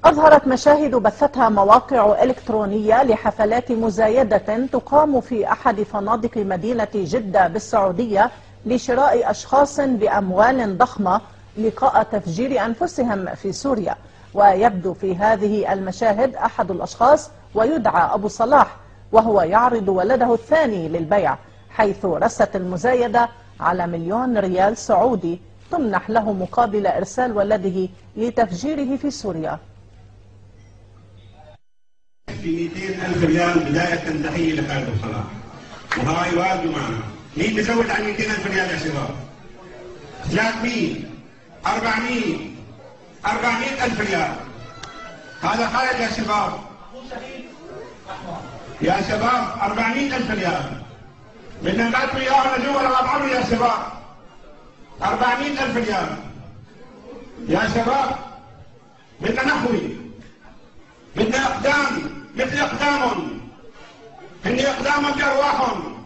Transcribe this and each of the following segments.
أظهرت مشاهد بثتها مواقع إلكترونية لحفلات مزايدة تقام في أحد فنادق مدينة جدة بالسعودية لشراء أشخاص بأموال ضخمة لقاء تفجير أنفسهم في سوريا. ويبدو في هذه المشاهد أحد الأشخاص ويدعى أبو صلاح، وهو يعرض ولده الثاني للبيع، حيث رست المزايدة على 1,000,000 ريال سعودي تمنح له مقابل إرسال ولده لتفجيره في سوريا. في 200,000 ريال بداية تحية لخالد أبو صلاح، وهاي واجبوا معنا. مين بيزود عن 200,000 ريال يا شباب؟ 300 400,000 ريال. هذا خالد يا شباب، يا شباب 400,000 ريال. بدنا نبعثوا اياهم لجوا للأطعمة يا شباب. 400,000 ريال يا شباب. بدنا نحوي، بدنا اقدام مثل اقدامهم، هن اقدام بارواحهم.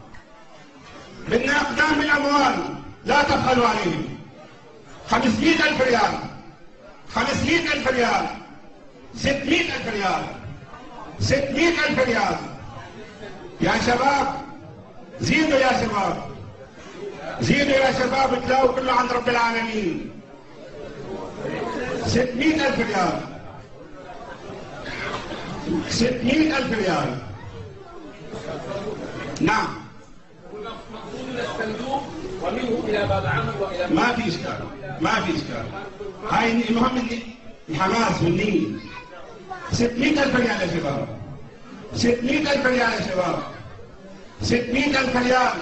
بدنا اقدام بالاموال لا تبخلوا عليهم. 500,000 ريال 500,000 ريال 600,000 ريال 600,000 ريال يا شباب. زيدوا يا شباب، زيدوا يا شباب، تلاقوا كله عند رب العالمين. 600,000 ريال 600,000 ريال. نعم. ومنه الى باب عمل والى ما في اشكال، ما في اشكال. هاي المهم الحماس والنية. 600,000 ريال يا شباب، 600,000 ريال يا شباب، 600,000 ريال.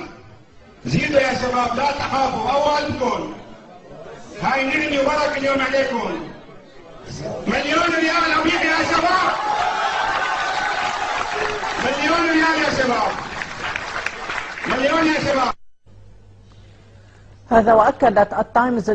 زيدوا يا شباب، لا تخافوا، أولكم هاي نرمي ورق اليوم عليكم. 1,000,000 ريال أبيع يا شباب، 1,000,000 ريال يا شباب، 1,000,000 يا شباب. هذا وأكدت التايمز